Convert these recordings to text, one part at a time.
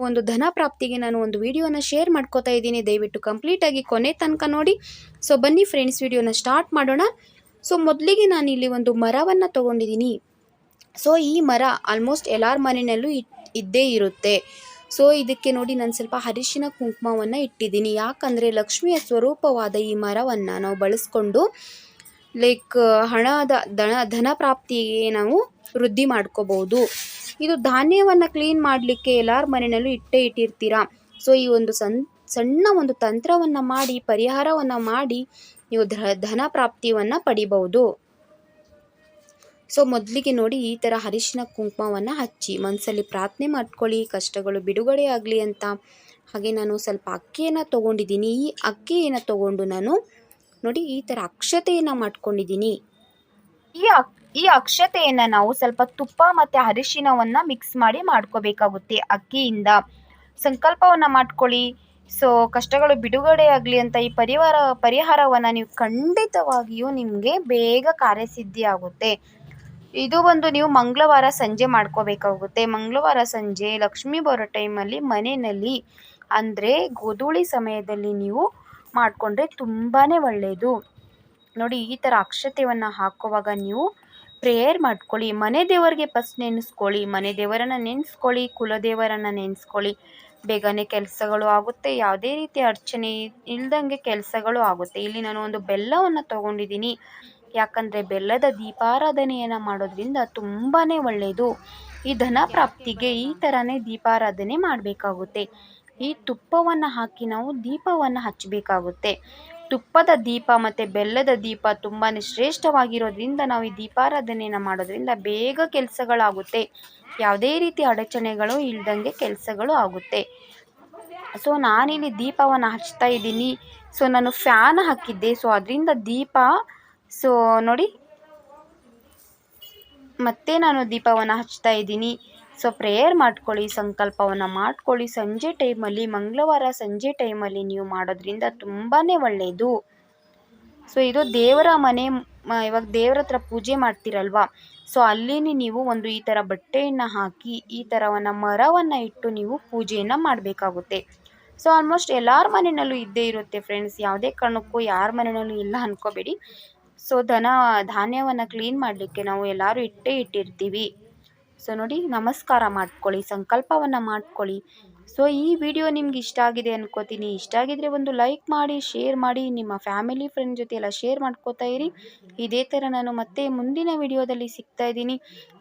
ಒಂದು ಧನ ಪ್ರಾಪ್ತಿಗೆ ನಾನು ಒಂದು ವಿಡಿಯೋನ ಶೇರ್ ಮಾಡ್ಕೋತಾ ಇದ್ದೀನಿ. ದಯವಿಟ್ಟು ಕಂಪ್ಲೀಟಾಗಿ ಕೊನೆ ತನಕ ನೋಡಿ. ಸೊ ಬನ್ನಿ ಫ್ರೆಂಡ್ಸ್, ವಿಡಿಯೋನ ಸ್ಟಾರ್ಟ್ ಮಾಡೋಣ. ಸೊ ಮೊದಲಿಗೆ ನಾನು ಇಲ್ಲಿ ಒಂದು ಮರವನ್ನು ತೊಗೊಂಡಿದ್ದೀನಿ. ಸೊ ಈ ಮರ ಆಲ್ಮೋಸ್ಟ್ ಎಲ್ಲರ ಮನೆಯಲ್ಲೂ ಇದ್ದೇ ಇರುತ್ತೆ. ಸೊ ಇದಕ್ಕೆ ನೋಡಿ ನಾನು ಸ್ವಲ್ಪ ಅರಿಶಿನ ಕುಂಕುಮವನ್ನು ಇಟ್ಟಿದ್ದೀನಿ. ಯಾಕಂದರೆ ಲಕ್ಷ್ಮಿಯ ಸ್ವರೂಪವಾದ ಈ ಮರವನ್ನು ನಾವು ಬಳಸ್ಕೊಂಡು ಲೈಕ್ ಧನ ಪ್ರಾಪ್ತಿಗೆ ನಾವು ವೃದ್ಧಿ ಮಾಡ್ಕೋಬಹುದು. ಇದು ಧಾನ್ಯವನ್ನು ಕ್ಲೀನ್ ಮಾಡಲಿಕ್ಕೆ ಎಲ್ಲರ ಮನೆಯಲ್ಲೂ ಇಟ್ಟಿರ್ತೀರಾ. ಸೊ ಈ ಒಂದು ಸಣ್ಣ ಒಂದು ತಂತ್ರವನ್ನು ಮಾಡಿ, ಪರಿಹಾರವನ್ನು ಮಾಡಿ ನೀವು ಧನ ಪ್ರಾಪ್ತಿಯನ್ನು ಪಡಿಬಹುದು. ಸೊ ಮೊದಲಿಗೆ ನೋಡಿ ಈ ಥರ ಅರಿಶಿನ ಕುಂಕುಮವನ್ನು ಹಚ್ಚಿ ಮನಸ್ಸಲ್ಲಿ ಪ್ರಾರ್ಥನೆ ಮಾಡ್ಕೊಳ್ಳಿ, ಕಷ್ಟಗಳು ಬಿಡುಗಡೆ ಆಗಲಿ ಅಂತ. ಹಾಗೆ ನಾನು ಸ್ವಲ್ಪ ಅಕ್ಕಿಯನ್ನು ತೊಗೊಂಡಿದ್ದೀನಿ. ಈ ಅಕ್ಕಿಯನ್ನು ತೊಗೊಂಡು ನಾನು ನೋಡಿ ಈ ಥರ ಅಕ್ಷತೆಯನ್ನು ಮಾಡ್ಕೊಂಡಿದ್ದೀನಿ. ಈ ಅಕ್ಷತೆಯನ್ನು ನಾವು ಸ್ವಲ್ಪ ತುಪ್ಪ ಮತ್ತು ಅರಿಶಿನವನ್ನು ಮಿಕ್ಸ್ ಮಾಡಿ ಮಾಡ್ಕೋಬೇಕಾಗುತ್ತೆ. ಅಕ್ಕಿಯಿಂದ ಸಂಕಲ್ಪವನ್ನು ಮಾಡ್ಕೊಳ್ಳಿ. ಸೊ ಕಷ್ಟಗಳು ಬಿಡುಗಡೆ ಆಗಲಿ ಅಂತ ಈ ಪರಿಹಾರವನ್ನು ನೀವು ಖಂಡಿತವಾಗಿಯೂ ನಿಮಗೆ ಬೇಗ ಕಾರ್ಯಸಿದ್ಧಿ ಆಗುತ್ತೆ. ಇದು ಒಂದು ನೀವು ಮಂಗಳವಾರ ಸಂಜೆ ಮಾಡ್ಕೋಬೇಕಾಗುತ್ತೆ. ಮಂಗಳವಾರ ಸಂಜೆ ಲಕ್ಷ್ಮೀ ಬರೋ ಟೈಮಲ್ಲಿ ಮನೆಯಲ್ಲಿ ಅಂದರೆ ಗೋಧೂಳಿ ಸಮಯದಲ್ಲಿ ನೀವು ಮಾಡಿಕೊಂಡ್ರೆ ತುಂಬಾ ಒಳ್ಳೆಯದು. ನೋಡಿ ಈ ಥರ ಅಕ್ಷತೆಯನ್ನು ಹಾಕುವಾಗ ನೀವು ಪ್ರೇಯರ್ ಮಾಡ್ಕೊಳ್ಳಿ. ಮನೆ ದೇವರಿಗೆ ಫಸ್ಟ್ ನೆನೆಸ್ಕೊಳ್ಳಿ. ಮನೆ ದೇವರನ್ನು ನೆನೆಸ್ಕೊಳ್ಳಿ, ಕುಲದೇವರನ್ನು ನೆನೆಸ್ಕೊಳ್ಳಿ. ಬೇಗನೆ ಕೆಲಸಗಳು ಆಗುತ್ತೆ. ಯಾವುದೇ ರೀತಿ ಅಡಚಣೆ ಇಲ್ದಂಗೆ ಕೆಲಸಗಳು ಆಗುತ್ತೆ. ಇಲ್ಲಿ ನಾನು ಒಂದು ಬೆಲ್ಲವನ್ನು ತೊಗೊಂಡಿದ್ದೀನಿ. ಯಾಕಂದರೆ ಬೆಲ್ಲದ ದೀಪಾರಾಧನೆಯನ್ನು ಮಾಡೋದ್ರಿಂದ ತುಂಬಾ ಒಳ್ಳೆಯದು. ಈ ಧನ ಪ್ರಾಪ್ತಿಗೆ ಈ ಥರನೇ ದೀಪಾರಾಧನೆ ಮಾಡಬೇಕಾಗುತ್ತೆ. ಈ ತುಪ್ಪವನ್ನು ಹಾಕಿ ನಾವು ದೀಪವನ್ನು ಹಚ್ಚಬೇಕಾಗುತ್ತೆ. ತುಪ್ಪದ ದೀಪ ಮತ್ತು ಬೆಲ್ಲದ ದೀಪ ತುಂಬಾ ಶ್ರೇಷ್ಠವಾಗಿರೋದ್ರಿಂದ ನಾವು ಈ ದೀಪಾರಾಧನೆಯನ್ನು ಮಾಡೋದ್ರಿಂದ ಬೇಗ ಕೆಲಸಗಳಾಗುತ್ತೆ. ಯಾವುದೇ ರೀತಿ ಅಡಚಣೆಗಳು ಇಲ್ದಂಗೆ ಕೆಲಸಗಳು ಆಗುತ್ತೆ. ಸೊ ನಾನಿಲ್ಲಿ ದೀಪವನ್ನು ಹಚ್ತಾ ಇದ್ದೀನಿ. ಸೊ ನಾನು ಫ್ಯಾನ್ ಹಾಕಿದ್ದೆ. ಸೊ ಅದರಿಂದ ದೀಪ ಸೊ ನೋಡಿ ಮತ್ತೆ ನಾನು ದೀಪವನ್ನು ಹಚ್ತಾ ಇದ್ದೀನಿ. ಸೊ ಪ್ರೇಯರ್ ಮಾಡ್ಕೊಳ್ಳಿ, ಸಂಕಲ್ಪವನ್ನು ಮಾಡ್ಕೊಳ್ಳಿ. ಸಂಜೆ ಟೈಮಲ್ಲಿ, ಮಂಗಳವಾರ ಸಂಜೆ ಟೈಮಲ್ಲಿ ನೀವು ಮಾಡೋದ್ರಿಂದ ತುಂಬಾ ಒಳ್ಳೆಯದು. ಸೊ ಇದು ದೇವರ ಮನೆ. ಇವಾಗ ದೇವರ ಹತ್ರ ಪೂಜೆ ಮಾಡ್ತೀರಲ್ವಾ, ಸೊ ಅಲ್ಲಿನೇ ನೀವು ಒಂದು ಈ ಥರ ಬಟ್ಟೆಯನ್ನು ಹಾಕಿ ಈ ಥರವನ್ನು ಮರವನ್ನು ಇಟ್ಟು ನೀವು ಪೂಜೆಯನ್ನು ಮಾಡಬೇಕಾಗುತ್ತೆ. ಸೊ ಆಲ್ಮೋಸ್ಟ್ ಎಲ್ಲರ ಮನೆಯಲ್ಲೂ ಇದ್ದೇ ಇರುತ್ತೆ ಫ್ರೆಂಡ್ಸ್. ಯಾವುದೇ ಕಾರಣಕ್ಕೂ ಯಾರ ಮನೆಯಲ್ಲೂ ಇಲ್ಲ ಅಂದ್ಕೋಬೇಡಿ. ಸೊ ಧಾನ್ಯವನ್ನು ಕ್ಲೀನ್ ಮಾಡಲಿಕ್ಕೆ ನಾವು ಎಲ್ಲರೂ ಇಟ್ಟಿರ್ತೀವಿ. ಸೊ ನೋಡಿ ನಮಸ್ಕಾರ ಮಾಡ್ಕೊಳ್ಳಿ, ಸಂಕಲ್ಪವನ್ನು ಮಾಡ್ಕೊಳ್ಳಿ. ಸೊ ಈ ವಿಡಿಯೋ ನಿಮ್ಗೆ ಇಷ್ಟ ಆಗಿದೆ ಅನ್ಕೋತೀನಿ. ಇಷ್ಟ ಆಗಿದ್ರೆ ಒಂದು ಲೈಕ್ ಮಾಡಿ, ಶೇರ್ ಮಾಡಿ, ನಿಮ್ಮ ಫ್ಯಾಮಿಲಿ ಫ್ರೆಂಡ್ ಜೊತೆ ಎಲ್ಲ ಶೇರ್ ಮಾಡ್ಕೋತಾ ಇರಿ. ಇದೇ ಥರ ನಾನು ಮತ್ತೆ ಮುಂದಿನ ವಿಡಿಯೋದಲ್ಲಿ ಸಿಗ್ತಾ ಇದ್ದೀನಿ.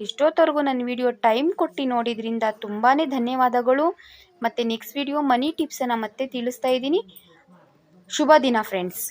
ಇಷ್ಟೊತ್ತವರೆಗೂ ನನ್ನ ವಿಡಿಯೋ ಟೈಮ್ ಕೊಟ್ಟು ನೋಡಿದ್ರಿಂದ ತುಂಬಾ ಧನ್ಯವಾದಗಳು. ಮತ್ತು ನೆಕ್ಸ್ಟ್ ವಿಡಿಯೋ ಮನಿ ಟಿಪ್ಸನ್ನು ಮತ್ತೆ ತಿಳಿಸ್ತಾ ಇದ್ದೀನಿ. ಶುಭ ದಿನ ಫ್ರೆಂಡ್ಸ್.